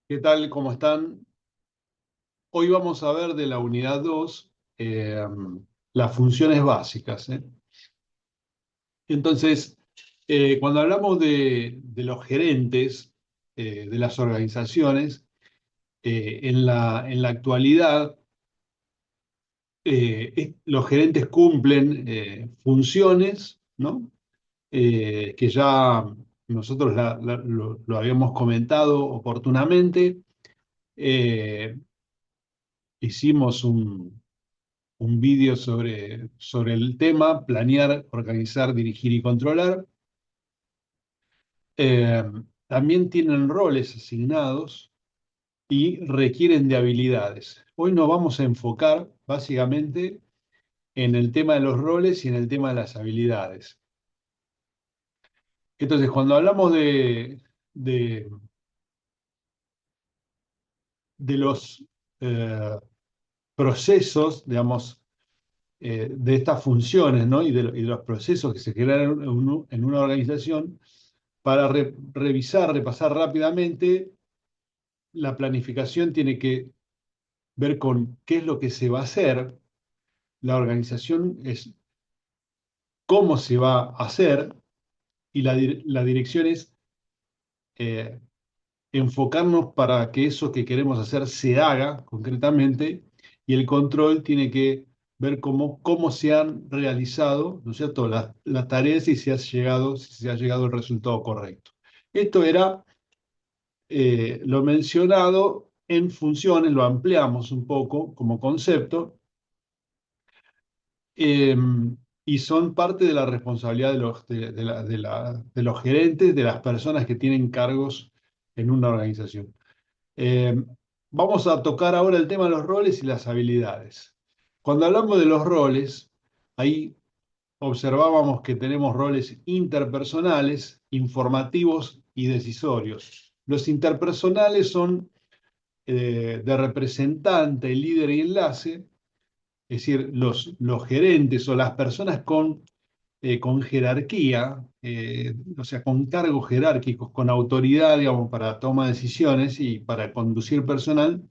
¿Qué tal? ¿Cómo están? Hoy vamos a ver de la unidad 2 las funciones básicas, ¿eh? Entonces, cuando hablamos de los gerentes de las organizaciones, en la actualidad, los gerentes cumplen funciones, ¿no? Que ya nosotros lo habíamos comentado oportunamente. Eh, Hicimos un vídeo sobre el tema, planear, organizar, dirigir y controlar. Eh, También tienen roles asignados y requieren de habilidades. Hoy nos vamos a enfocar básicamente en el tema de los roles y en el tema de las habilidades. Entonces, cuando hablamos de, de los eh, procesos, digamos, de estas funciones, ¿no? Y de los procesos que se generan en una organización, para revisar, repasar rápidamente, la planificación tiene que ver con qué es lo que se va a hacer, la organización es cómo se va a hacer y la dirección es eh, enfocarnos para que eso que queremos hacer se haga concretamente, y el control tiene que ver cómo se han realizado, ¿no es cierto?, las tareas y si se ha llegado al resultado correcto. Esto era lo mencionado en funciones, lo ampliamos un poco como concepto, eh, y son parte de la responsabilidad de los gerentes, de las personas que tienen cargos en una organización. Eh, Vamos a tocar ahora el tema de los roles y las habilidades. Cuando hablamos de los roles, ahí observábamos que tenemos roles interpersonales, informativos y decisorios. Los interpersonales son de representante, líder y enlace, es decir, los gerentes o las personas con jerarquía, o sea, con cargos jerárquicos, con autoridad, digamos, para toma de decisiones y para conducir personal,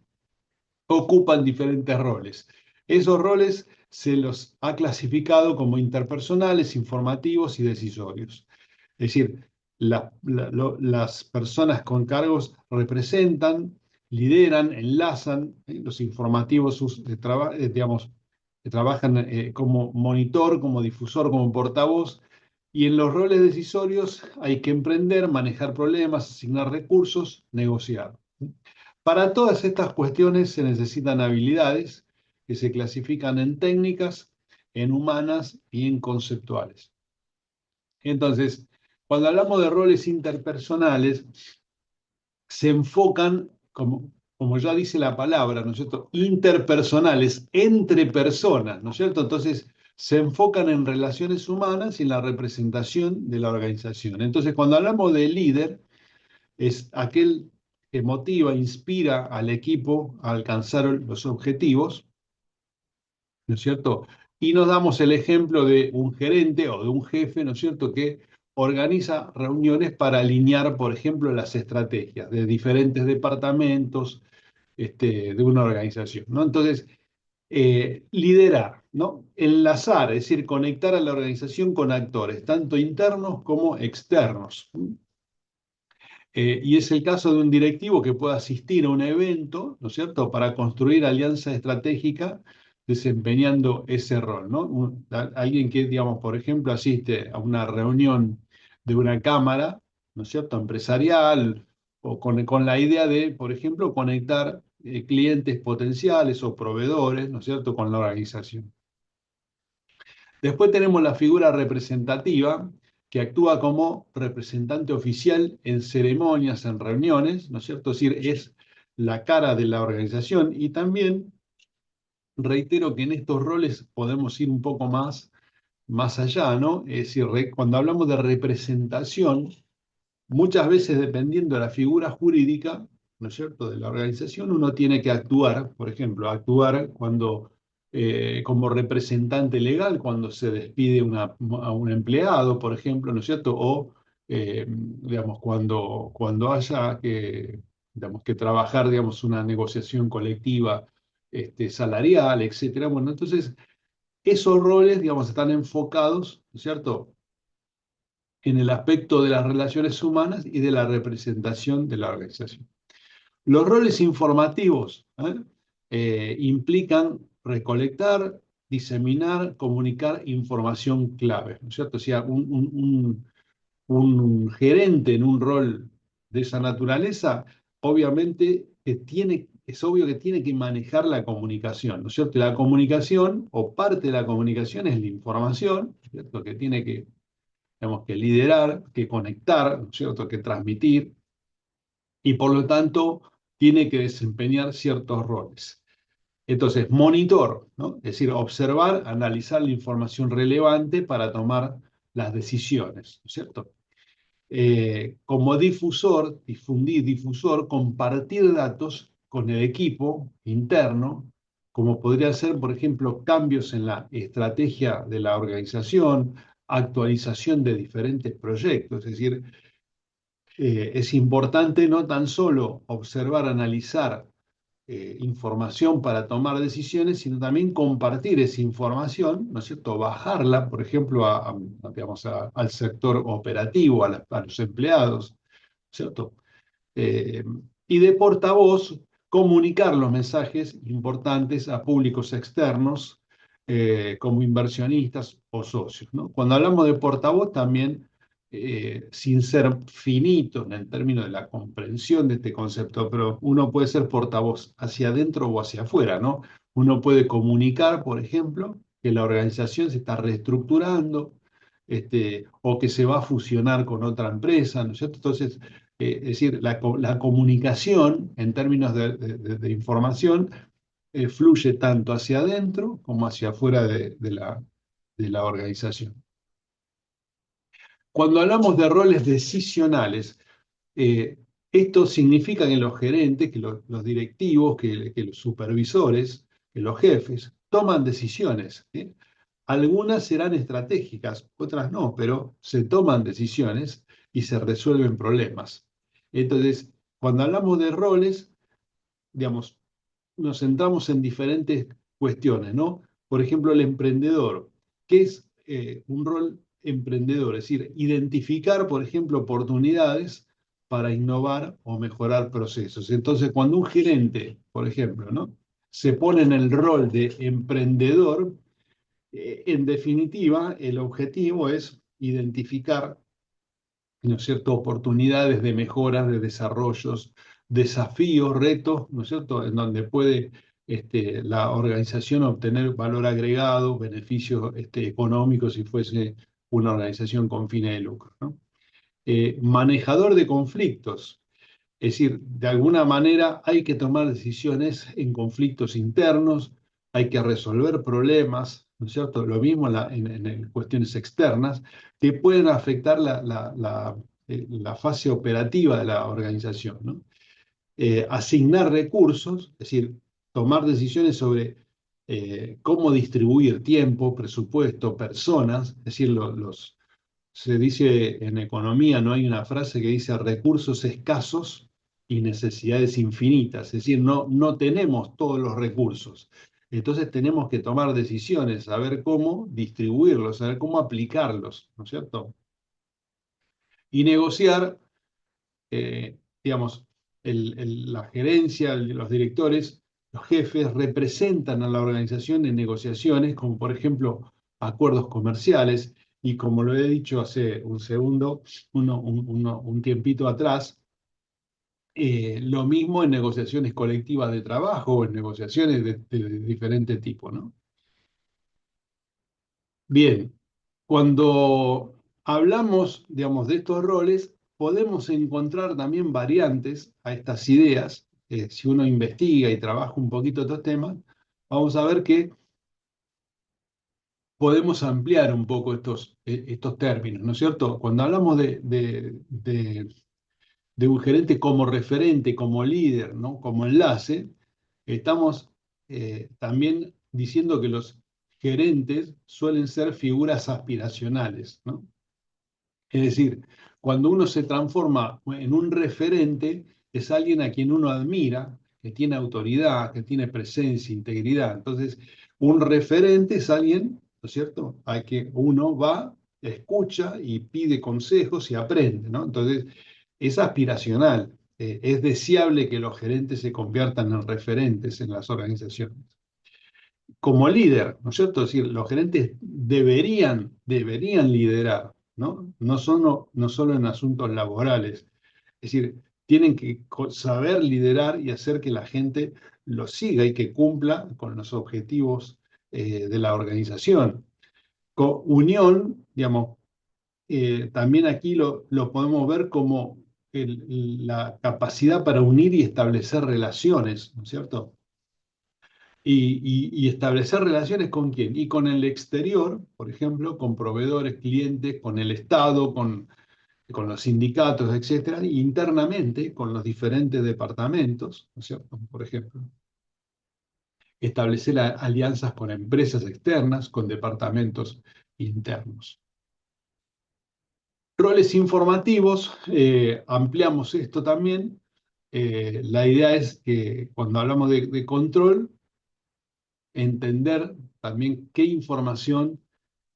ocupan diferentes roles. Esos roles se los ha clasificado como interpersonales, informativos y decisorios. Es decir, las personas con cargos representan, lideran, enlazan, los informativos, digamos, trabajan como monitor, como difusor, como portavoz, y en los roles decisorios hay que emprender, manejar problemas, asignar recursos, negociar. Para todas estas cuestiones se necesitan habilidades que se clasifican en técnicas, en humanas y en conceptuales. Entonces, cuando hablamos de roles interpersonales, se enfocan, como ya dice la palabra, ¿no es cierto?, interpersonales, entre personas, ¿no es cierto? Entonces, se enfocan en relaciones humanas y en la representación de la organización. Entonces, cuando hablamos de líder, es aquel que motiva, inspira al equipo a alcanzar los objetivos, ¿no es cierto? Y nos damos el ejemplo de un gerente o de un jefe, ¿no es cierto?, que organiza reuniones para alinear, por ejemplo, las estrategias de diferentes departamentos, de una organización, ¿no? Entonces, liderar, ¿no? Enlazar, es decir, conectar a la organización con actores, tanto internos como externos. Y es el caso de un directivo que pueda asistir a un evento, ¿no es cierto?, para construir alianza estratégica desempeñando ese rol, ¿no? Alguien que, digamos, por ejemplo, asiste a una reunión de una cámara, ¿no es cierto?, empresarial, o con la idea de, por ejemplo, conectar clientes potenciales o proveedores, ¿no es cierto?, con la organización. Después tenemos la figura representativa, que actúa como representante oficial en ceremonias, en reuniones, ¿no es cierto? Es decir, es la cara de la organización. Y también reitero que en estos roles podemos ir un poco más allá, ¿no? Es decir, cuando hablamos de representación, muchas veces dependiendo de la figura jurídica, ¿no es cierto?, de la organización, uno tiene que actuar, por ejemplo, actuar como representante legal cuando se despide a un empleado, por ejemplo, ¿no es cierto? O, digamos, cuando haya que digamos, que trabajar, digamos, una negociación colectiva, salarial, etcétera. Bueno, entonces esos roles, digamos, están enfocados, ¿no es cierto?, en el aspecto de las relaciones humanas y de la representación de la organización. Los roles informativos, implican recolectar, diseminar, comunicar información clave, ¿no es cierto? O sea, un gerente en un rol de esa naturaleza, obviamente es obvio que tiene que manejar la comunicación, ¿no es cierto? La comunicación, o parte de la comunicación, es la información, ¿no es cierto? Que tiene que, digamos, que liderar, que conectar, ¿no es cierto? Que transmitir, y por lo tanto tiene que desempeñar ciertos roles. Entonces, monitor, ¿no? Es decir, observar, analizar la información relevante para tomar las decisiones, ¿no es cierto? Como difusor, difundir, difusor, compartir datos con el equipo interno, como podría ser, por ejemplo, cambios en la estrategia de la organización, actualización de diferentes proyectos. Es decir, es importante no tan solo observar, analizar información para tomar decisiones, sino también compartir esa información, ¿no es cierto? Bajarla, por ejemplo, digamos, al sector operativo, a los empleados, ¿cierto? Eh, y de portavoz, comunicar los mensajes importantes a públicos externos, como inversionistas o socios, ¿no? Cuando hablamos de portavoz, también, sin ser finito en el término de la comprensión de este concepto, pero uno puede ser portavoz hacia adentro o hacia afuera, ¿no? Uno puede comunicar, por ejemplo, que la organización se está reestructurando, o que se va a fusionar con otra empresa, ¿no es cierto? Entonces, es decir, la comunicación en términos de información, fluye tanto hacia adentro como hacia afuera de la organización. Cuando hablamos de roles decisionales, eh, esto significa que los gerentes, que los directivos, que los supervisores, que los jefes toman decisiones, ¿sí? Algunas serán estratégicas, otras no, pero se toman decisiones y se resuelven problemas. Entonces, cuando hablamos de roles, digamos, nos centramos en diferentes cuestiones, ¿no? Por ejemplo, el emprendedor. ¿Qué es un rol emprendedor? Es decir, identificar, por ejemplo, oportunidades para innovar o mejorar procesos. Entonces, cuando un gerente, por ejemplo, ¿no?, se pone en el rol de emprendedor, en definitiva, el objetivo es identificar, ¿no es cierto?, oportunidades de mejoras, de desarrollos, desafíos, retos, ¿no es cierto?, en donde puede, la organización obtener valor agregado, beneficios, económicos, si fuese una organización con fines de lucro, ¿no? Manejador de conflictos. Es decir, de alguna manera hay que tomar decisiones en conflictos internos, hay que resolver problemas, ¿no es cierto? Lo mismo en cuestiones externas que pueden afectar la fase operativa de la organización, ¿no? Asignar recursos, es decir, tomar decisiones sobre cómo distribuir tiempo, presupuesto, personas, es decir, se dice en economía, no hay una frase que dice recursos escasos y necesidades infinitas, es decir, no tenemos todos los recursos. Entonces tenemos que tomar decisiones, saber cómo distribuirlos, saber cómo aplicarlos, ¿no es cierto? Y negociar, digamos, la gerencia, los directores, los jefes representan a la organización en negociaciones, como por ejemplo acuerdos comerciales, y como lo he dicho hace un segundo, un tiempito atrás, lo mismo en negociaciones colectivas de trabajo o en negociaciones de diferente tipo, ¿no? Bien, cuando hablamos, digamos, de estos roles, podemos encontrar también variantes a estas ideas. Si uno investiga y trabaja un poquito estos temas, vamos a ver que podemos ampliar un poco estos términos, ¿no es cierto? Cuando hablamos de un gerente como referente, como líder, ¿no?, como enlace, estamos también diciendo que los gerentes suelen ser figuras aspiracionales, ¿no? Es decir, cuando uno se transforma en un referente, es alguien a quien uno admira, que tiene autoridad, que tiene presencia, integridad. Entonces, un referente es alguien, ¿no es cierto?, a que uno va, escucha y pide consejos y aprende, ¿no? Entonces, es aspiracional. Es deseable que los gerentes se conviertan en referentes en las organizaciones. Como líder, ¿no es cierto? Es decir, los gerentes deberían liderar, ¿no? No solo en asuntos laborales. Es decir, tienen que saber liderar y hacer que la gente lo siga y que cumpla con los objetivos de la organización. Unión, digamos, también aquí lo podemos ver como la capacidad para unir y establecer relaciones, ¿no es cierto? Y establecer relaciones con quién. Y con el exterior, por ejemplo, con proveedores, clientes, con el Estado, con los sindicatos, etcétera, e internamente con los diferentes departamentos, ¿no es cierto? Por ejemplo, establecer alianzas con empresas externas, con departamentos internos. Roles informativos, ampliamos esto también. La idea es que cuando hablamos de control, entender también qué información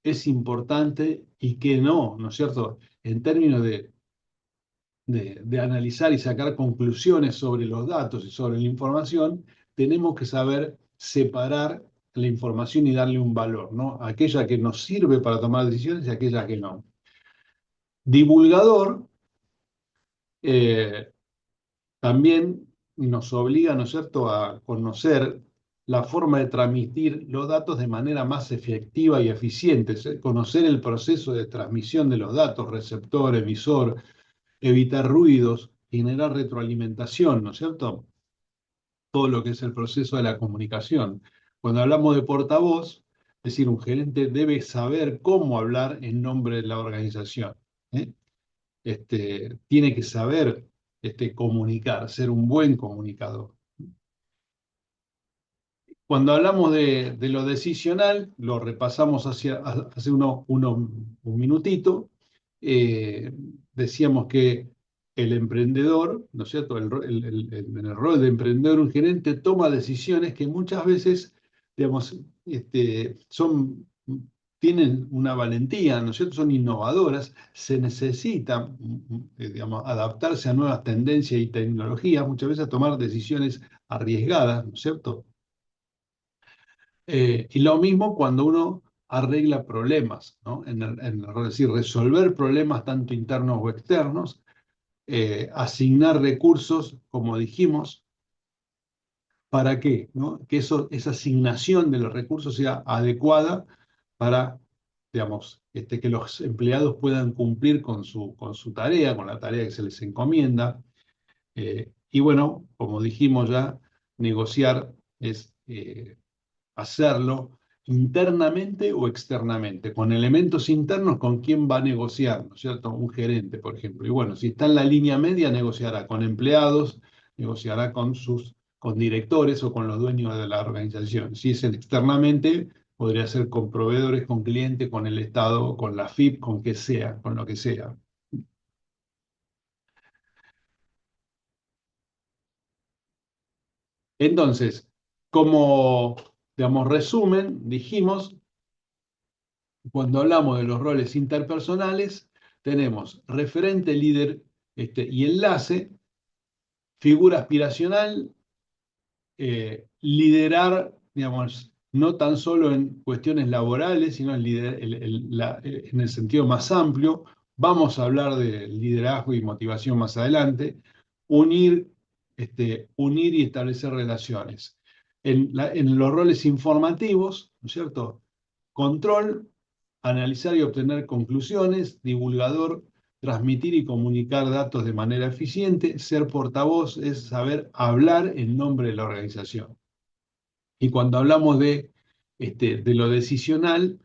es importante y qué no, ¿no es cierto? En términos de analizar y sacar conclusiones sobre los datos y sobre la información, tenemos que saber separar la información y darle un valor, ¿no? Aquella que nos sirve para tomar decisiones y aquella que no. Divulgador también nos obliga, ¿no es cierto?, a conocer la forma de transmitir los datos de manera más efectiva y eficiente, conocer el proceso de transmisión de los datos, receptor, emisor, evitar ruidos, generar retroalimentación, ¿no es cierto? Todo lo que es el proceso de la comunicación. Cuando hablamos de portavoz, es decir, un gerente debe saber cómo hablar en nombre de la organización. ¿Eh? Tiene que saber comunicar, ser un buen comunicador. Cuando hablamos de lo decisional, lo repasamos hace un minutito, eh, decíamos que el emprendedor, ¿no es cierto? En el rol de emprendedor, un gerente toma decisiones que muchas veces, digamos, tienen una valentía, ¿no es cierto? Son innovadoras, se necesita, digamos, adaptarse a nuevas tendencias y tecnologías, muchas veces tomar decisiones arriesgadas, ¿no es cierto? Y lo mismo cuando uno arregla problemas, ¿no? Es decir, resolver problemas tanto internos o externos, asignar recursos, como dijimos, ¿para qué? ¿No? Que esa asignación de los recursos sea adecuada para, digamos, que los empleados puedan cumplir con su tarea, con la tarea que se les encomienda. Y bueno, como dijimos ya, negociar es hacerlo internamente o externamente, con elementos internos con quién va a negociar, ¿no es cierto? Un gerente, por ejemplo. Y bueno, si está en la línea media, negociará con empleados, negociará con directores o con los dueños de la organización. Si es externamente, podría ser con proveedores, con clientes, con el Estado, con la FIP, con que sea, con lo que sea. Entonces, como, digamos, resumen, dijimos cuando hablamos de los roles interpersonales, tenemos referente, líder y enlace, figura aspiracional, liderar, digamos, no tan solo en cuestiones laborales, sino en el sentido más amplio. Vamos a hablar de liderazgo y motivación más adelante. Unir, unir y establecer relaciones. En los roles informativos, ¿no es cierto? Control, analizar y obtener conclusiones, divulgador, transmitir y comunicar datos de manera eficiente, ser portavoz es saber hablar en nombre de la organización. Y cuando hablamos de lo decisional,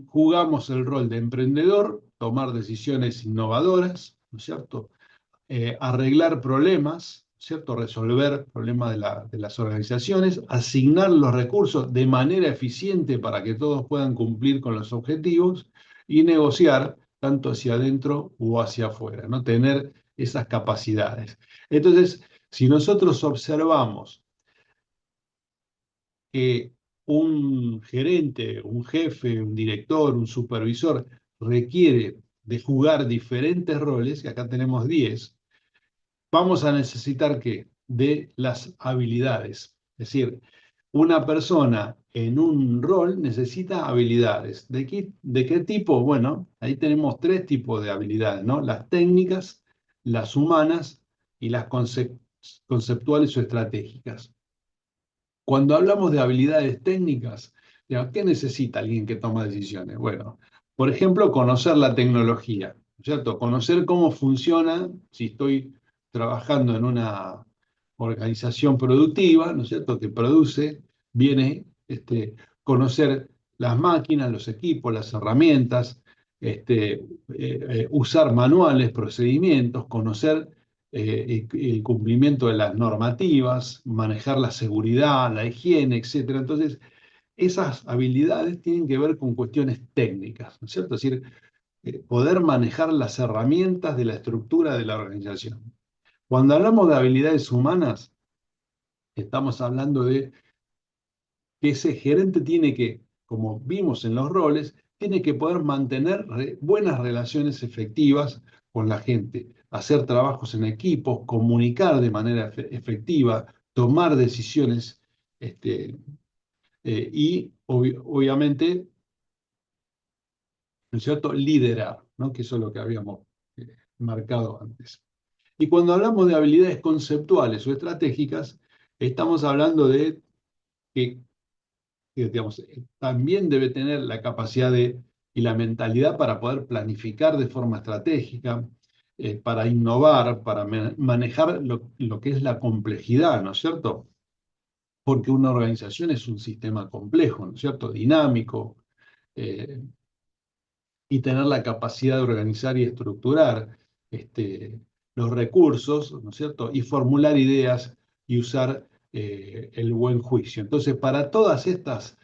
jugamos el rol de emprendedor, tomar decisiones innovadoras, ¿no es cierto? Arreglar problemas, ¿cierto? Resolver problemas de las organizaciones, asignar los recursos de manera eficiente para que todos puedan cumplir con los objetivos y negociar tanto hacia adentro o hacia afuera, ¿no? Tener esas capacidades. Entonces, si nosotros observamos que un gerente, un jefe, un director, un supervisor requiere de jugar diferentes roles, y acá tenemos 10, vamos a necesitar que de las habilidades. Es decir, una persona en un rol necesita habilidades. ¿De qué tipo? Bueno, ahí tenemos tres tipos de habilidades, ¿no? Las técnicas, las humanas y las conceptuales o estratégicas. Cuando hablamos de habilidades técnicas, digamos, ¿qué necesita alguien que toma decisiones? Bueno, por ejemplo, conocer la tecnología, ¿no es cierto? Conocer cómo funciona, si estoy trabajando en una organización productiva, ¿no es cierto?, que produce, viene conocer las máquinas, los equipos, las herramientas, usar manuales, procedimientos, conocer el cumplimiento de las normativas, manejar la seguridad, la higiene, etcétera. Entonces, esas habilidades tienen que ver con cuestiones técnicas, ¿no es cierto? Es decir, poder manejar las herramientas de la estructura de la organización. Cuando hablamos de habilidades humanas, estamos hablando de que ese gerente tiene que, como vimos en los roles, tiene que poder mantener buenas relaciones efectivas con la gente, hacer trabajos en equipo, comunicar de manera efectiva, tomar decisiones y obviamente, ¿no es cierto?, liderar, ¿no? Que eso es lo que habíamos marcado antes. Y cuando hablamos de habilidades conceptuales o estratégicas, estamos hablando de que digamos, también debe tener la capacidad y la mentalidad para poder planificar de forma estratégica, para innovar, para manejar lo que es la complejidad, ¿no es cierto? Porque una organización es un sistema complejo, ¿no es cierto? Dinámico, eh, y tener la capacidad de organizar y estructurar los recursos, ¿no es cierto? Y formular ideas y usar el buen juicio. Entonces, para todas estas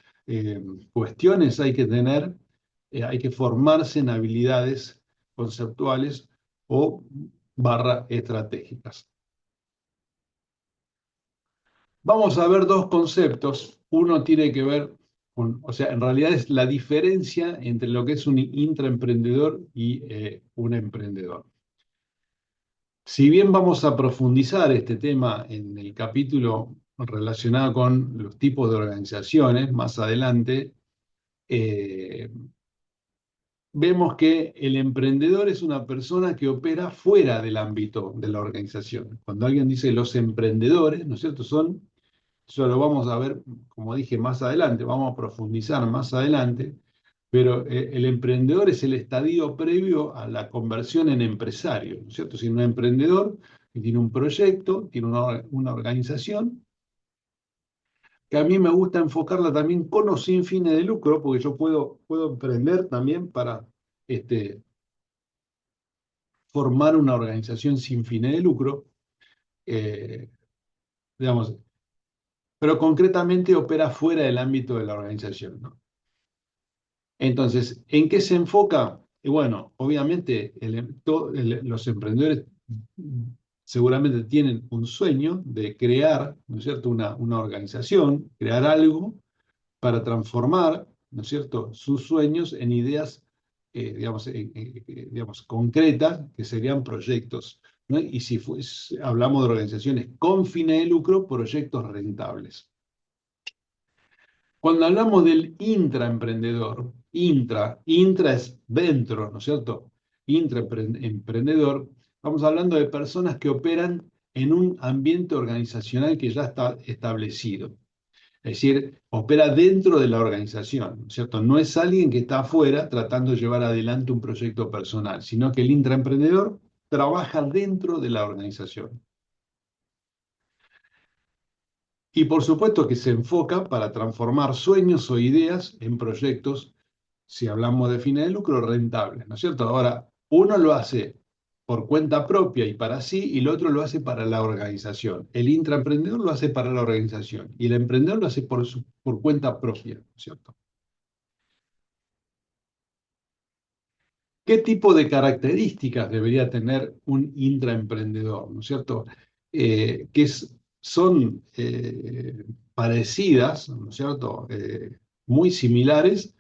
cuestiones hay que formarse en habilidades conceptuales o barra estratégicas. Vamos a ver dos conceptos. Uno tiene que ver con, o sea, en realidad es la diferencia entre lo que es un intraemprendedor y un emprendedor. Si bien vamos a profundizar este tema en el capítulo relacionado con los tipos de organizaciones más adelante, eh, vemos que el emprendedor es una persona que opera fuera del ámbito de la organización. Cuando alguien dice los emprendedores, ¿no es cierto? Eso lo vamos a ver, como dije, más adelante, vamos a profundizar más adelante, pero el emprendedor es el estadio previo a la conversión en empresario, ¿no es cierto? Si un emprendedor que tiene un proyecto, tiene una organización, que a mí me gusta enfocarla también con o sin fines de lucro, porque yo puedo emprender también para formar una organización sin fines de lucro, eh, digamos, pero concretamente opera fuera del ámbito de la organización, ¿no? Entonces, ¿en qué se enfoca? Y bueno, obviamente los emprendedores seguramente tienen un sueño de crear, ¿no es cierto?, una organización, crear algo para transformar, ¿no es cierto?, sus sueños en ideas, digamos, concretas, que serían proyectos, ¿no? Y si hablamos de organizaciones con fines de lucro, proyectos rentables. Cuando hablamos del intraemprendedor, intra es dentro, ¿no es cierto? Intraemprendedor, estamos hablando de personas que operan en un ambiente organizacional que ya está establecido. Es decir, opera dentro de la organización, ¿no es cierto? No es alguien que está afuera tratando de llevar adelante un proyecto personal, sino que el intraemprendedor trabaja dentro de la organización. Y por supuesto que se enfoca para transformar sueños o ideas en proyectos, si hablamos de fines de lucro, rentables, ¿no es cierto? Ahora, uno lo hace por cuenta propia y para sí, y el otro lo hace para la organización. El intraemprendedor lo hace para la organización y el emprendedor lo hace por cuenta propia, ¿no es cierto? ¿Qué tipo de características debería tener un intraemprendedor? ¿No es cierto? Son parecidas, ¿no es cierto? Muy similares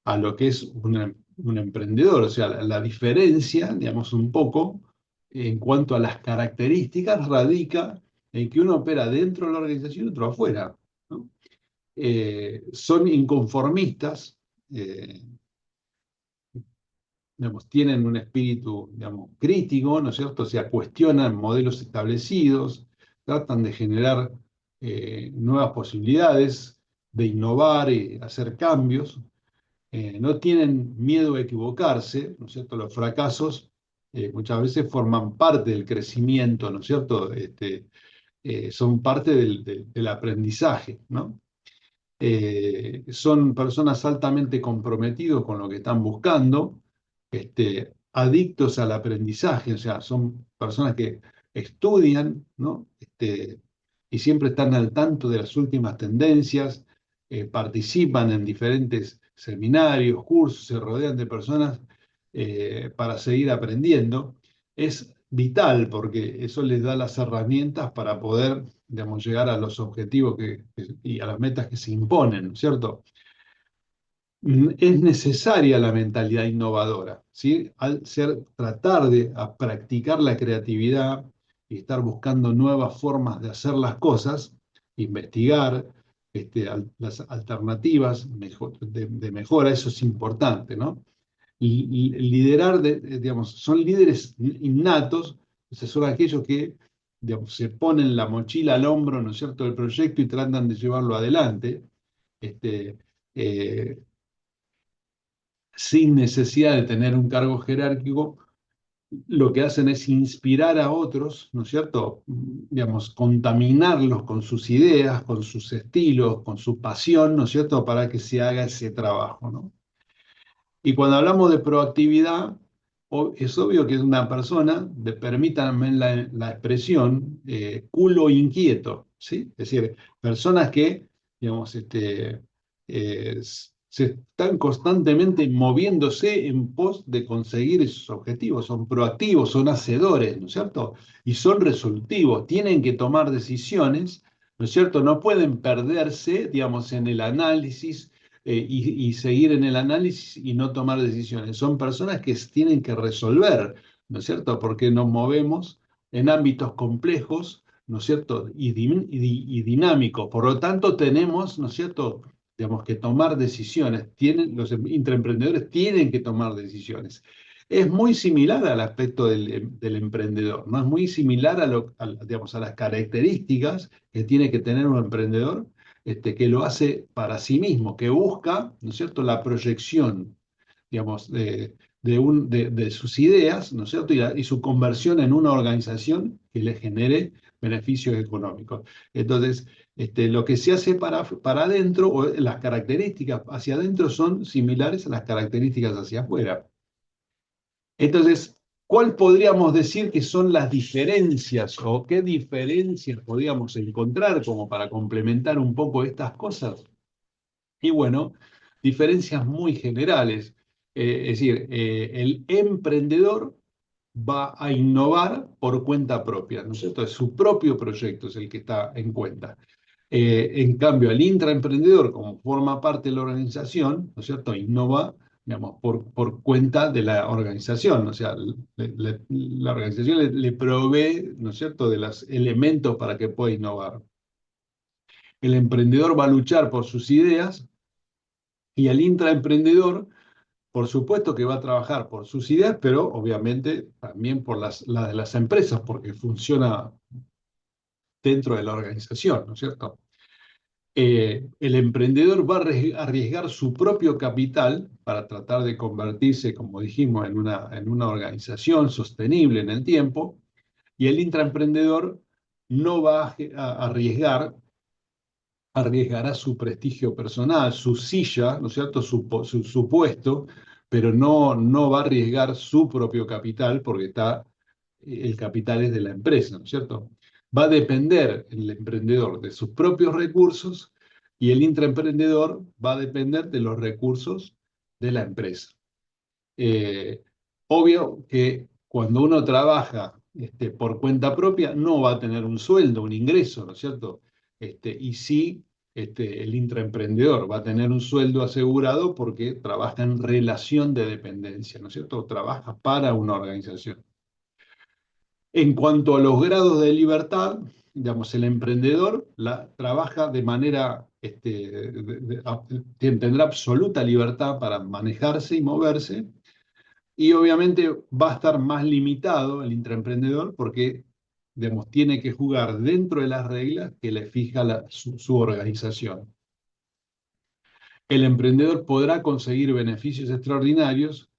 a lo que es un emprendedor. O sea, la diferencia, digamos, un poco en cuanto a las características radica en que uno opera dentro de la organización y otro afuera, ¿no? Son inconformistas, eh, digamos, tienen un espíritu, digamos, crítico, ¿no es cierto? O sea, cuestionan modelos establecidos, tratan de generar nuevas posibilidades, de innovar y hacer cambios. No tienen miedo a equivocarse, ¿no es cierto? Los fracasos muchas veces forman parte del crecimiento, ¿no es cierto? Son parte del aprendizaje, ¿no? Son personas altamente comprometidos con lo que están buscando, adictos al aprendizaje, o sea, son personas que estudian, ¿no? Y siempre están al tanto de las últimas tendencias, participan en diferentes seminarios, cursos, se rodean de personas para seguir aprendiendo. Es vital porque eso les da las herramientas para poder, digamos, llegar a los objetivos y a las metas que se imponen, ¿no es cierto? Es necesaria la mentalidad innovadora, ¿sí? Al ser, tratar de practicar la creatividad y estar buscando nuevas formas de hacer las cosas, investigar las alternativas de mejora, eso es importante, ¿no? Liderar, digamos, son líderes innatos, o sea, son aquellos que, digamos, se ponen la mochila al hombro, ¿no es cierto?, del proyecto y tratan de llevarlo adelante, este, eh, sin necesidad de tener un cargo jerárquico. Lo que hacen es inspirar a otros, ¿no es cierto?, digamos, contaminarlos con sus ideas, con sus estilos, con su pasión, ¿no es cierto?, para que se haga ese trabajo, ¿no? Y cuando hablamos de proactividad, es obvio que es una persona, permítanme la expresión, culo inquieto, ¿sí? Es decir, personas que, digamos, se están constantemente moviéndose en pos de conseguir esos objetivos, son proactivos, son hacedores, ¿no es cierto? Y son resolutivos, tienen que tomar decisiones, ¿no es cierto? No pueden perderse, digamos, en el análisis y seguir en el análisis y no tomar decisiones. Son personas que tienen que resolver, ¿no es cierto? Porque nos movemos en ámbitos complejos, ¿no es cierto? Y dinámicos. Por lo tanto, tenemos, ¿no es cierto? Digamos que tomar decisiones. Los intraemprendedores tienen que tomar decisiones. Es muy similar al aspecto del emprendedor, ¿no? Es muy similar digamos, a las características que tiene que tener un emprendedor, que lo hace para sí mismo, que busca, ¿no es cierto?, la proyección, digamos, de sus ideas, ¿no es cierto?, y su conversión en una organización que le genere beneficios económicos. Entonces, lo que se hace para adentro, o las características hacia adentro son similares a las características hacia afuera. Entonces, ¿cuál podríamos decir que son las diferencias o qué diferencias podríamos encontrar como para complementar un poco estas cosas? Y bueno, diferencias muy generales. Es decir, el emprendedor va a innovar por cuenta propia, ¿no es cierto? Es su propio proyecto es el que está en cuenta. En cambio, el intraemprendedor, como forma parte de la organización, ¿no es cierto?, innova, digamos, por cuenta de la organización. O sea, la organización le provee, ¿no es cierto?, de los elementos para que pueda innovar. El emprendedor va a luchar por sus ideas y el intraemprendedor, por supuesto que va a trabajar por sus ideas, pero obviamente también por las de las empresas, porque funciona dentro de la organización, ¿no es cierto? El emprendedor va a arriesgar su propio capital para tratar de convertirse, como dijimos, en una organización sostenible en el tiempo, y el intraemprendedor no va a arriesgará su prestigio personal, su silla, ¿no es cierto?, su puesto, pero no va a arriesgar su propio capital porque el capital es de la empresa, ¿no es cierto? Va a depender el emprendedor de sus propios recursos y el intraemprendedor va a depender de los recursos de la empresa. Obvio que cuando uno trabaja por cuenta propia no va a tener un sueldo, un ingreso, ¿no es cierto? Y sí, el intraemprendedor va a tener un sueldo asegurado porque trabaja en relación de dependencia, ¿no es cierto? Trabaja para una organización. En cuanto a los grados de libertad, digamos, el emprendedor trabaja de manera, tendrá absoluta libertad para manejarse y moverse, y obviamente va a estar más limitado el intraemprendedor porque, digamos, tiene que jugar dentro de las reglas que le fija su organización. El emprendedor podrá conseguir beneficios extraordinarios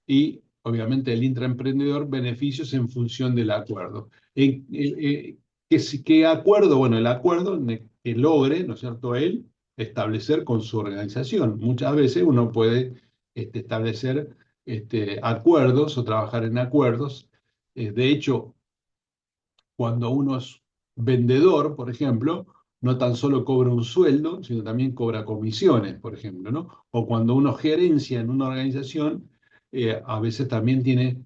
y, obviamente, el intraemprendedor beneficios en función del acuerdo. ¿Qué acuerdo? Bueno, el acuerdo que logre, ¿no es cierto?, él establecer con su organización. Muchas veces uno puede establecer acuerdos o trabajar en acuerdos. De hecho, cuando uno es vendedor, por ejemplo, no tan solo cobra un sueldo, sino también cobra comisiones, por ejemplo, ¿no? O cuando uno gerencia en una organización, a veces también tiene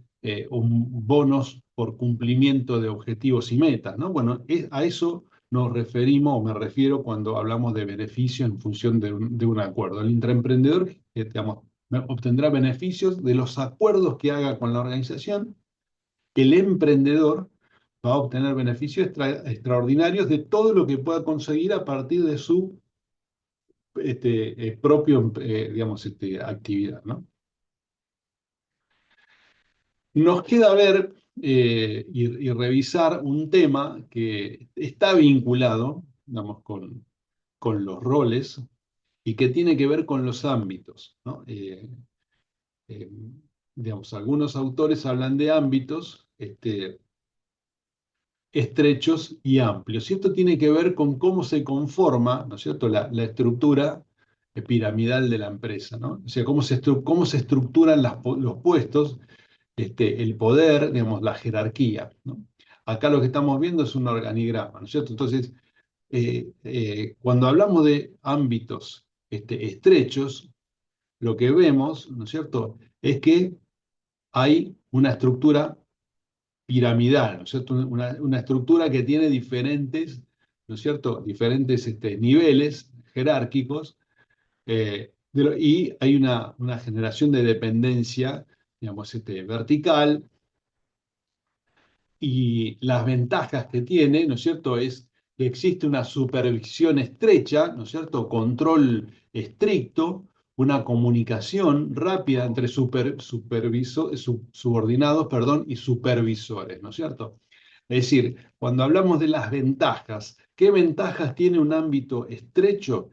un bonos por cumplimiento de objetivos y metas, ¿no? Bueno, a eso nos referimos, o me refiero cuando hablamos de beneficios en función de un acuerdo. El intraemprendedor, digamos, obtendrá beneficios de los acuerdos que haga con la organización. El emprendedor va a obtener beneficios extraordinarios de todo lo que pueda conseguir a partir de su propio, digamos, actividad, ¿no? Nos queda ver y revisar un tema que está vinculado, digamos, con los roles y que tiene que ver con los ámbitos, ¿no? Eh, digamos, algunos autores hablan de ámbitos, estrechos y amplios. Y esto tiene que ver con cómo se conforma, ¿no es cierto?, la estructura piramidal de la empresa, ¿no? O sea, cómo se estructuran los puestos, el poder, digamos, la jerarquía, ¿no? Acá lo que estamos viendo es un organigrama, ¿no es cierto? Entonces, cuando hablamos de ámbitos estrechos, lo que vemos, ¿no es cierto?, es que hay una estructura piramidal, ¿no es cierto? Una estructura que tiene diferentes, ¿no es cierto? Diferentes niveles jerárquicos, y hay una generación de dependencia, digamos, vertical, y las ventajas que tiene, ¿no es cierto?, es que existe una supervisión estrecha, ¿no es cierto?, control estricto, una comunicación rápida entre subordinados, perdón, y supervisores, ¿no es cierto? Es decir, cuando hablamos de las ventajas, ¿qué ventajas tiene un ámbito estrecho?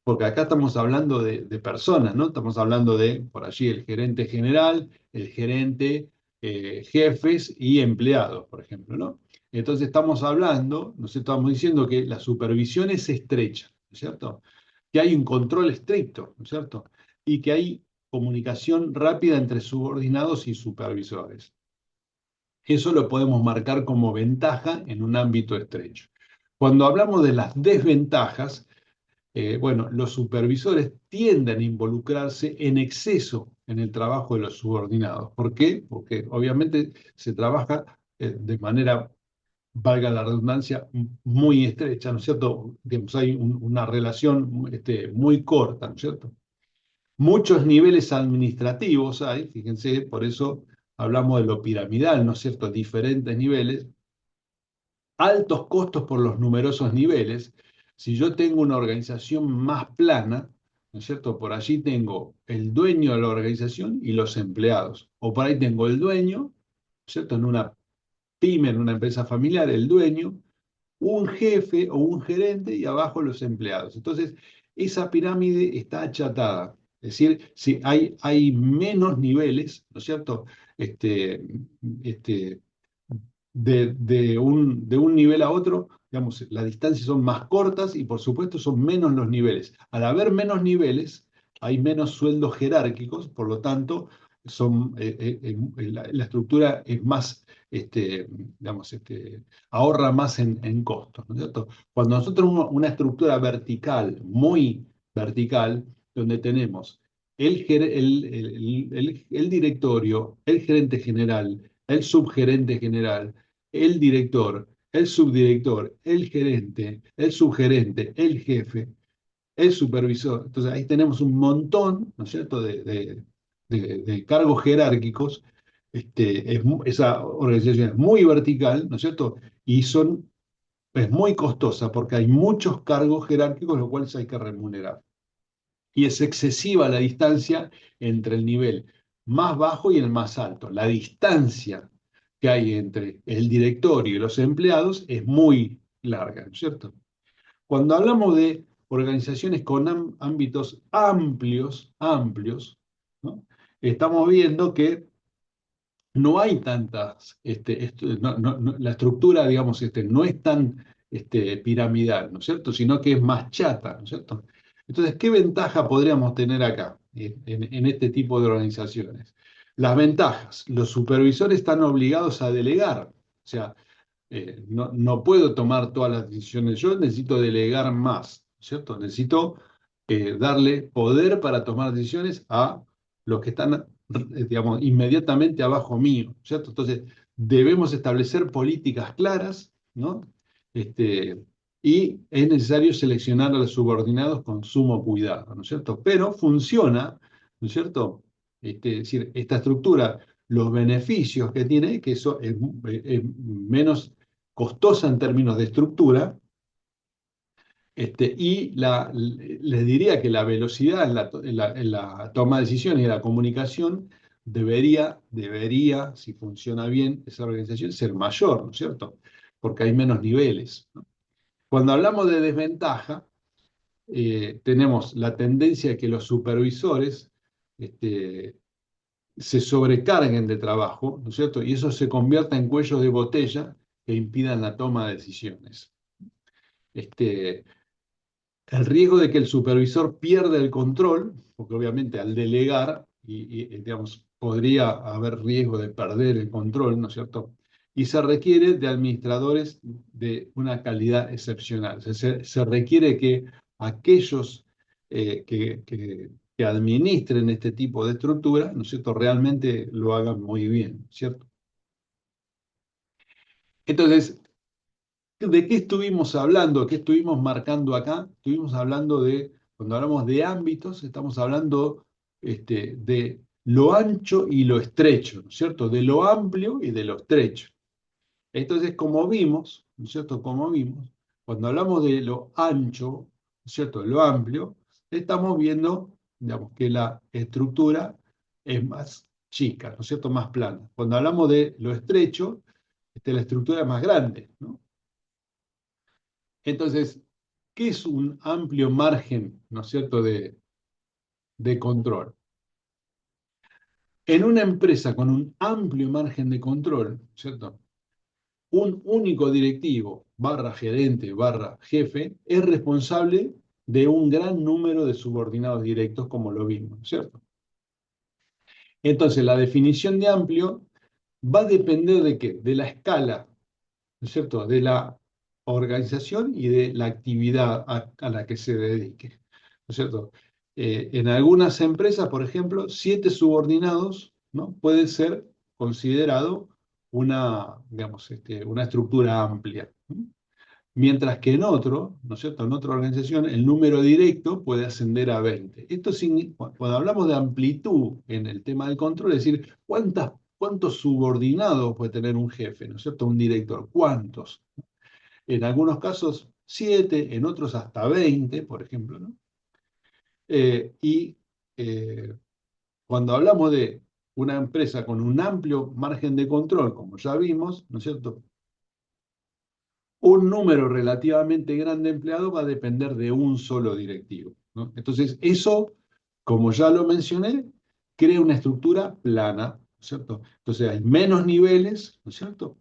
Porque acá estamos hablando de personas, ¿no? Estamos hablando de, por allí, el gerente general, el gerente, jefes y empleados, por ejemplo, ¿no? Entonces estamos hablando, nos estamos diciendo que la supervisión es estrecha, ¿no es cierto? Que hay un control estricto, ¿no es cierto? Y que hay comunicación rápida entre subordinados y supervisores. Eso lo podemos marcar como ventaja en un ámbito estrecho. Cuando hablamos de las desventajas, bueno, los supervisores tienden a involucrarse en exceso en el trabajo de los subordinados. ¿Por qué? Porque obviamente se trabaja de manera, valga la redundancia, muy estrecha, ¿no es cierto? Digamos, hay una relación muy corta, ¿no es cierto? Muchos niveles administrativos hay, fíjense, por eso hablamos de lo piramidal, ¿no es cierto? Diferentes niveles, altos costos por los numerosos niveles. Si yo tengo una organización más plana, ¿no es cierto? Por allí tengo el dueño de la organización y los empleados. O por ahí tengo el dueño, ¿no es cierto? En una pyme, en una empresa familiar, el dueño, un jefe o un gerente y abajo los empleados. Entonces, esa pirámide está achatada. Es decir, si hay menos niveles, ¿no es cierto? Este, este, de un nivel a otro, digamos, las distancias son más cortas y por supuesto son menos los niveles. Al haber menos niveles, hay menos sueldos jerárquicos, por lo tanto, la estructura es más, digamos, ahorra más en costos, ¿no es cierto? Cuando nosotros una estructura vertical, muy vertical, donde tenemos el directorio, el gerente general, el subgerente general, el director, el subdirector, el gerente, el subgerente, el jefe, el supervisor. Entonces ahí tenemos un montón, ¿no es cierto?, de cargos jerárquicos. Esa organización es muy vertical, ¿no es cierto? Y es muy costosa porque hay muchos cargos jerárquicos, los cuales hay que remunerar. Y es excesiva la distancia entre el nivel más bajo y el más alto. La distancia que hay entre el directorio y los empleados es muy larga, ¿no es cierto? Cuando hablamos de organizaciones con ámbitos amplios, ¿no? Estamos viendo que no hay tantas, la estructura, digamos, no es tan piramidal, ¿no es cierto? Sino que es más chata, ¿no es cierto? Entonces, ¿qué ventaja podríamos tener acá, en este tipo de organizaciones? Las ventajas, los supervisores están obligados a delegar, o sea, no puedo tomar todas las decisiones yo, necesito delegar más, ¿cierto? Necesito darle poder para tomar decisiones a los que están, digamos, inmediatamente abajo mío, ¿cierto? Entonces, debemos establecer políticas claras, ¿no? Este, y es necesario seleccionar a los subordinados con sumo cuidado, ¿no es cierto? Pero funciona, ¿no es cierto? Es decir, esta estructura, los beneficios que tiene, que eso es menos costosa en términos de estructura, y les diría que la velocidad en la toma de decisiones y la comunicación debería, si funciona bien esa organización, ser mayor, ¿no es cierto? Porque hay menos niveles, ¿no? Cuando hablamos de desventaja, tenemos la tendencia de que los supervisores este, se sobrecarguen de trabajo, ¿no es cierto? Y eso se convierta en cuellos de botella que impidan la toma de decisiones. Este, el riesgo de que el supervisor pierda el control, porque obviamente al delegar, digamos, podría haber riesgo de perder el control, ¿no es cierto? Y se requiere de administradores de una calidad excepcional. O sea, se requiere que aquellos que administren este tipo de estructura, ¿no es cierto?, realmente lo hagan muy bien, ¿cierto? Entonces, ¿de qué estuvimos hablando? ¿Qué estuvimos marcando acá? Estuvimos hablando cuando hablamos de ámbitos, estamos hablando de lo ancho y lo estrecho, ¿no es cierto? De lo amplio y de lo estrecho. Entonces, como vimos, ¿no es cierto? Como vimos, cuando hablamos de lo ancho, ¿no es cierto? De lo amplio, estamos viendo, digamos, que la estructura es más chica, ¿no es cierto? Más plana. Cuando hablamos de lo estrecho, la estructura es más grande, ¿no? Entonces, ¿qué es un amplio margen, ¿no es cierto?, de control? En una empresa con un amplio margen de control, ¿cierto?, un único directivo, barra gerente, barra jefe, es responsable de un gran número de subordinados directos, como lo vimos, ¿cierto? Entonces, la definición de amplio va a depender de qué? De la escala, ¿no es cierto?, de la organización y de la actividad a la que se dedique, ¿no es cierto? En algunas empresas, por ejemplo, 7 subordinados, ¿no?, puede ser considerado digamos, una estructura amplia, ¿no? Mientras que en otro, ¿no es cierto?, en otra organización, el número directo puede ascender a 20. Cuando hablamos de amplitud en el tema del control, es decir, ¿cuántos subordinados puede tener un jefe, ¿no es cierto?, un director? ¿Cuántos? En algunos casos 7, en otros hasta 20, por ejemplo, ¿no? Y cuando hablamos de una empresa con un amplio margen de control, como ya vimos, ¿no es cierto?, un número relativamente grande de empleados va a depender de un solo directivo, ¿no? Entonces, eso, como ya lo mencioné, crea una estructura plana, ¿no es cierto? Entonces, hay menos niveles, ¿no es cierto?,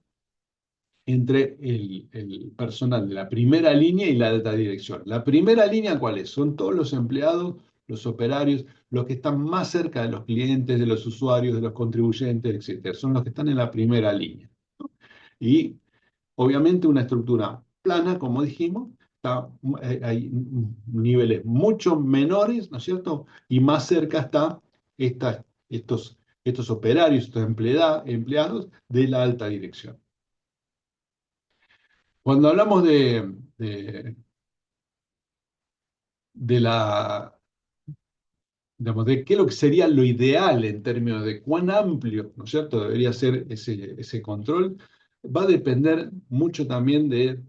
entre el personal de la primera línea y la alta dirección. La primera línea, ¿cuál es? Son todos los empleados, los operarios, los que están más cerca de los clientes, de los usuarios, de los contribuyentes, etcétera. Son los que están en la primera línea, ¿no? Y obviamente una estructura plana, como dijimos, hay niveles mucho menores, ¿no es cierto? Y más cerca está esta- estos, estos operarios, estos empleados de la alta dirección. Cuando hablamos de la, digamos, de qué es lo que sería lo ideal en términos de cuán amplio, ¿no es cierto?, debería ser ese control, va a depender mucho también de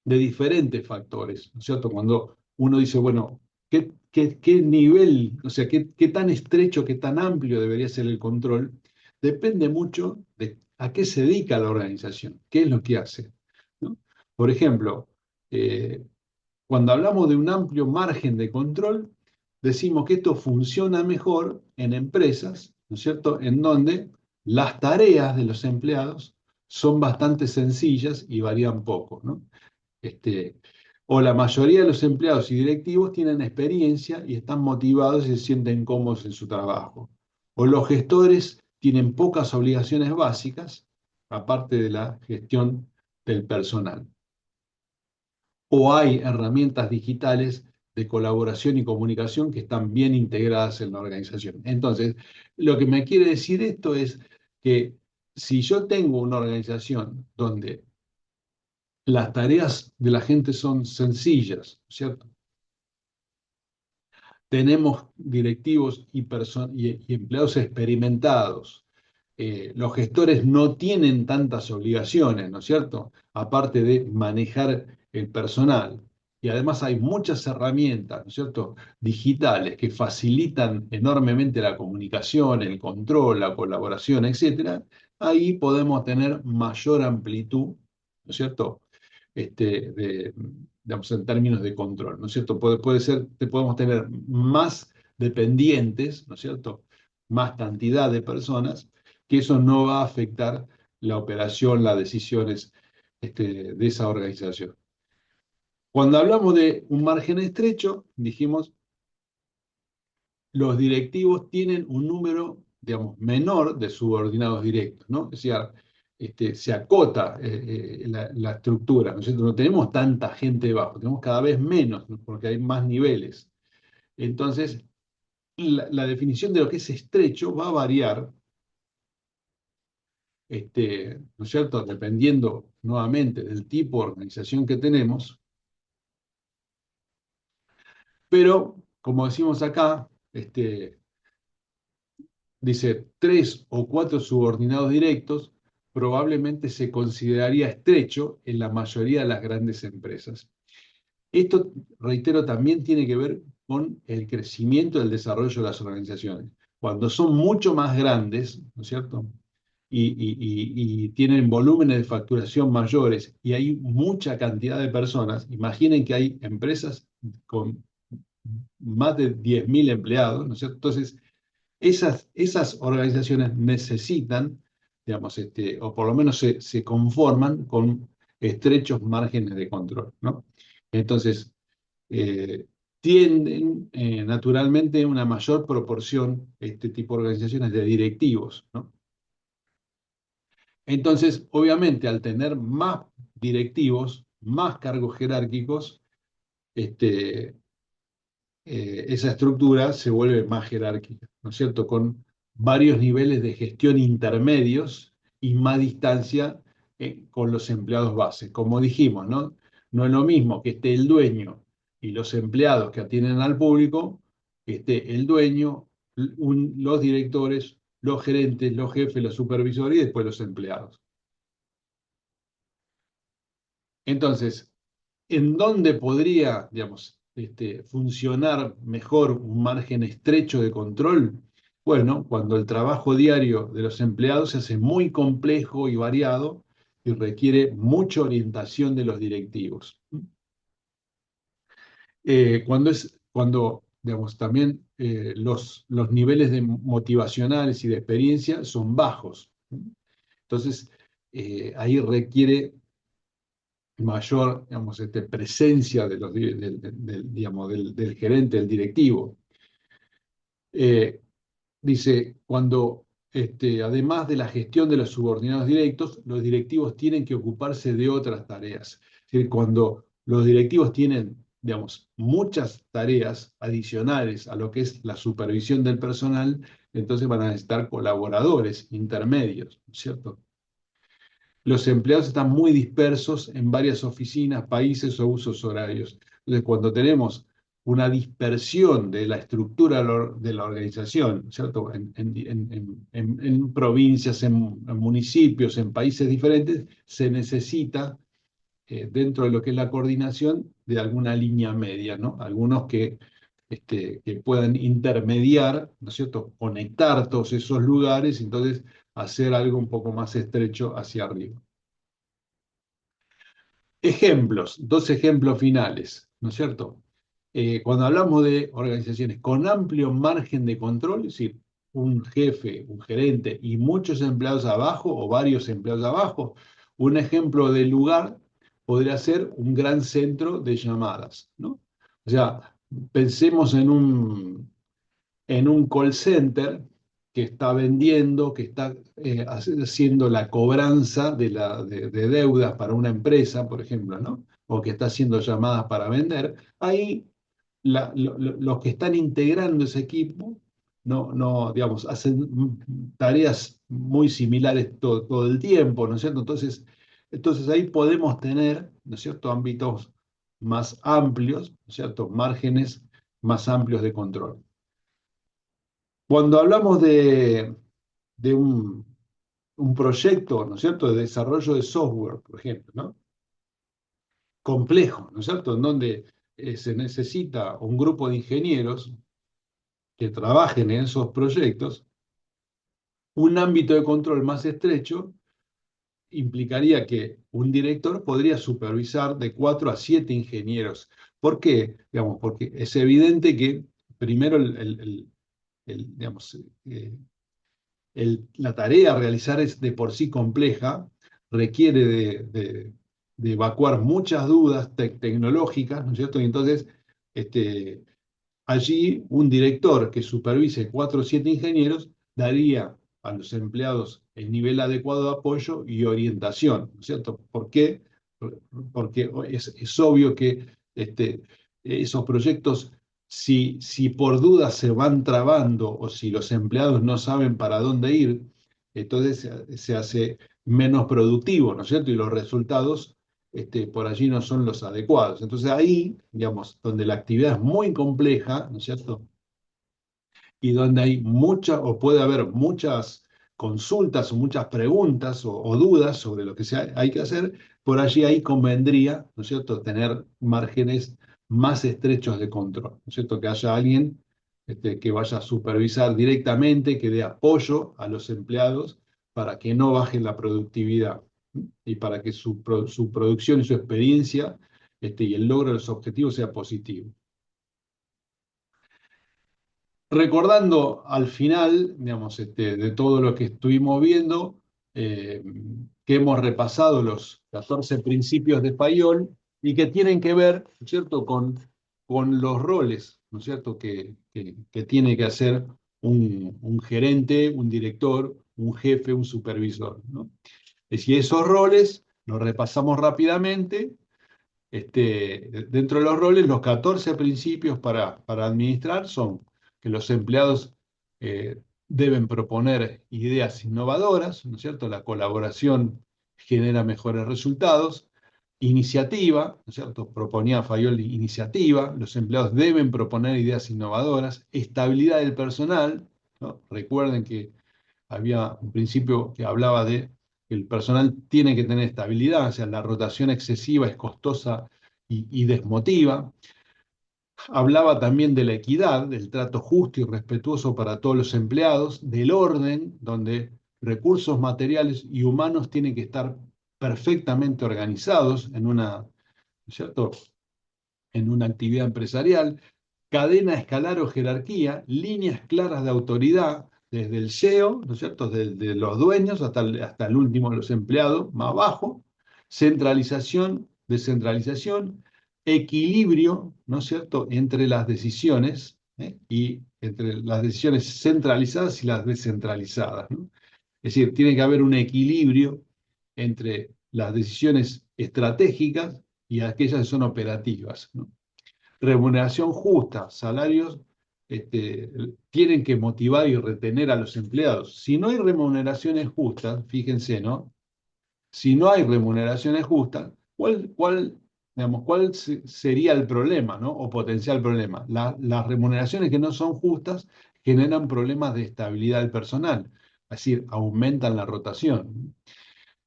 diferentes factores, ¿no es cierto? Cuando uno dice, bueno, ¿qué nivel, o sea, qué tan estrecho, qué tan amplio debería ser el control? Depende mucho de a qué se dedica la organización, qué es lo que hace, ¿no? Por ejemplo, eh, cuando hablamos de un amplio margen de control, decimos que esto funciona mejor en empresas, ¿no es cierto?, en donde las tareas de los empleados son bastante sencillas y varían poco, ¿no? Este, o la mayoría de los empleados y directivos tienen experiencia y están motivados y se sienten cómodos en su trabajo. O los gestores tienen pocas obligaciones básicas, aparte de la gestión del personal. O hay herramientas digitales de colaboración y comunicación que están bien integradas en la organización. Entonces, lo que me quiere decir esto es que si yo tengo una organización donde las tareas de la gente son sencillas, ¿cierto? Tenemos directivos y empleados experimentados. Los gestores no tienen tantas obligaciones, ¿no es cierto? Aparte de manejar el personal. Y además hay muchas herramientas, ¿no es cierto?, digitales que facilitan enormemente la comunicación, el control, la colaboración, etcétera. Ahí podemos tener mayor amplitud, ¿no es cierto?, digamos, en términos de control, ¿no es cierto? Puede ser, podemos tener más dependientes, ¿no es cierto? Más cantidad de personas, que eso no va a afectar la operación, las decisiones, de esa organización. Cuando hablamos de un margen estrecho, dijimos, los directivos tienen un número, digamos, menor de subordinados directos, ¿no? Es decir, se acota la estructura, ¿no es cierto? No tenemos tanta gente debajo, tenemos cada vez menos, ¿no?, porque hay más niveles. Entonces, la definición de lo que es estrecho va a variar, ¿no es cierto?, dependiendo nuevamente del tipo de organización que tenemos, pero, como decimos acá, dice, tres o cuatro subordinados directos probablemente se consideraría estrecho en la mayoría de las grandes empresas. Esto, reitero, también tiene que ver con el crecimiento del desarrollo de las organizaciones. Cuando son mucho más grandes, ¿no es cierto?, y tienen volúmenes de facturación mayores y hay mucha cantidad de personas, imaginen que hay empresas con más de 10.000 empleados, ¿no es cierto? Entonces, esas organizaciones necesitan, digamos, o por lo menos se conforman con estrechos márgenes de control, ¿no? Entonces, eh, tienden naturalmente una mayor proporción este tipo de organizaciones de directivos, ¿no? Entonces, obviamente, al tener más directivos, más cargos jerárquicos, este, esa estructura se vuelve más jerárquica, ¿no es cierto? Con varios niveles de gestión intermedios y más distancia con los empleados base. Como dijimos, ¿no? No es lo mismo que esté el dueño y los empleados que atienden al público, que esté el dueño, los directores, los gerentes, los jefes, los supervisores y después los empleados. Entonces, ¿en dónde podría, digamos, funcionar mejor un margen estrecho de control? Bueno, cuando el trabajo diario de los empleados se hace muy complejo y variado y requiere mucha orientación de los directivos. Cuando digamos, también los niveles motivacionales y de experiencia son bajos. Entonces, ahí requiere mayor, digamos, presencia de digamos, del gerente, del directivo. Eh, Dice, cuando además de la gestión de los subordinados directos, los directivos tienen que ocuparse de otras tareas. Es decir, cuando los directivos tienen, digamos, muchas tareas adicionales a lo que es la supervisión del personal, entonces van a necesitar colaboradores intermedios, ¿cierto? Los empleados están muy dispersos en varias oficinas, países o usos horarios. Entonces, cuando tenemos una dispersión de la estructura de la organización, ¿cierto? En provincias, en municipios, en países diferentes, se necesita, dentro de lo que es la coordinación, de alguna línea media, ¿no? Algunos que puedan intermediar, ¿no es cierto? Conectar todos esos lugares, entonces hacer algo un poco más estrecho hacia arriba. Ejemplos, dos ejemplos finales, ¿no es cierto? Cuando hablamos de organizaciones con amplio margen de control, es decir, un jefe, un gerente y muchos empleados abajo o varios empleados abajo, un ejemplo de lugar podría ser un gran centro de llamadas, ¿no? O sea, pensemos en un call center que está vendiendo, que está haciendo la cobranza de deudas para una empresa, por ejemplo, ¿no? O que está haciendo llamadas para vender, ahí los que están integrando ese equipo digamos, hacen tareas muy similares todo el tiempo, ¿no es cierto? Entonces ahí podemos tener, ¿no es cierto?, ámbitos más amplios, ¿no es cierto?, márgenes más amplios de control. Cuando hablamos de un proyecto, ¿no es cierto?, de desarrollo de software, por ejemplo, ¿no? Complejo, ¿no es cierto?, en donde se necesita un grupo de ingenieros que trabajen en esos proyectos, un ámbito de control más estrecho implicaría que un director podría supervisar de 4 a 7 ingenieros. ¿Por qué? Digamos, porque es evidente que primero digamos, la tarea a realizar es de por sí compleja, requiere de evacuar muchas dudas tecnológicas, ¿no es cierto? Y entonces, este, allí un director que supervise 4 o 7 ingenieros daría a los empleados el nivel adecuado de apoyo y orientación, ¿no es cierto? ¿Por qué? Porque es obvio que esos proyectos, si por dudas se van trabando o si los empleados no saben para dónde ir, entonces se hace menos productivo, ¿no es cierto? Y los resultados por allí no son los adecuados. Entonces ahí, digamos, donde la actividad es muy compleja, ¿no es cierto? Y donde hay mucha, o puede haber muchas consultas o muchas preguntas o dudas sobre lo que hay que hacer, por allí ahí convendría, ¿no es cierto?, tener márgenes más estrechos de control, ¿no es cierto?, que haya alguien que vaya a supervisar directamente, que dé apoyo a los empleados para que no bajen la productividad, ¿sí? Y para que su producción y su experiencia y el logro de los objetivos sea positivo. Recordando al final, digamos, de todo lo que estuvimos viendo, eh, que hemos repasado los 14 principios de Fayol y que tienen que ver, ¿no es cierto?, con los roles, ¿no es cierto?, que tiene que hacer un gerente, un director, un jefe, un supervisor, ¿no? Es decir, esos roles los repasamos rápidamente. Dentro de los roles, los 14 principios para administrar son que los empleados deben proponer ideas innovadoras, ¿no es cierto? La colaboración genera mejores resultados. Iniciativa, ¿no es cierto? Proponía Fayol iniciativa. Los empleados deben proponer ideas innovadoras. Estabilidad del personal, ¿no? Recuerden que había un principio que hablaba de que el personal tiene que tener estabilidad, o sea, la rotación excesiva es costosa y desmotiva. Hablaba también de la equidad, del trato justo y respetuoso para todos los empleados, del orden, donde recursos materiales y humanos tienen que estar perfectamente organizados en una, ¿no es cierto?, en una actividad empresarial, cadena escalar o jerarquía, líneas claras de autoridad, desde el CEO, ¿no es cierto?, desde los dueños hasta el último de los empleados, más abajo, centralización, descentralización, equilibrio, ¿no es cierto?, entre las decisiones, y entre las decisiones centralizadas y las descentralizadas, ¿no? Es decir, tiene que haber un equilibrio entre las decisiones estratégicas y aquellas que son operativas, ¿no? Remuneración justa, salarios este, tienen que motivar y retener a los empleados. Si no hay remuneraciones justas, fíjense, ¿no? Si no hay remuneraciones justas, digamos, sería el problema, ¿no? O potencial problema? Las remuneraciones que no son justas generan problemas de estabilidad del personal, es decir, aumentan la rotación.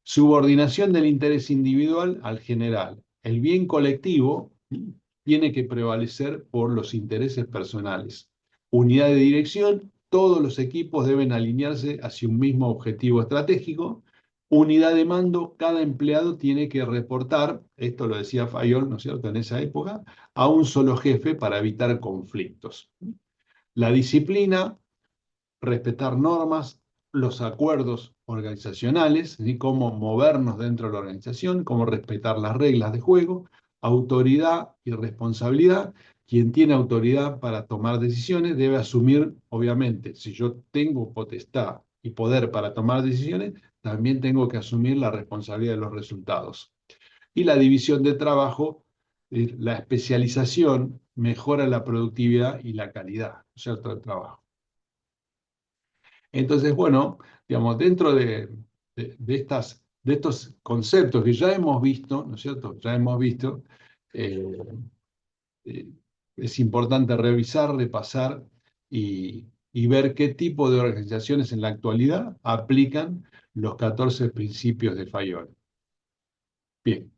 Subordinación del interés individual al general. El bien colectivo tiene que prevalecer por los intereses personales. Unidad de dirección, todos los equipos deben alinearse hacia un mismo objetivo estratégico. Unidad de mando, cada empleado tiene que reportar, esto lo decía Fayol, ¿no es cierto?, en esa época, a un solo jefe para evitar conflictos. La disciplina, respetar normas, los acuerdos organizacionales, ¿sí? Cómo movernos dentro de la organización, cómo respetar las reglas de juego, autoridad y responsabilidad. Quien tiene autoridad para tomar decisiones debe asumir, obviamente, si yo tengo potestad y poder para tomar decisiones, también tengo que asumir la responsabilidad de los resultados. Y la división de trabajo, la especialización mejora la productividad y la calidad, ¿cierto?, del trabajo. Entonces, bueno, digamos, dentro de estos conceptos que ya hemos visto, ¿no es cierto? Ya hemos visto, eh, eh, es importante revisar, repasar y ver qué tipo de organizaciones en la actualidad aplican los 14 principios de Fayol. Bien.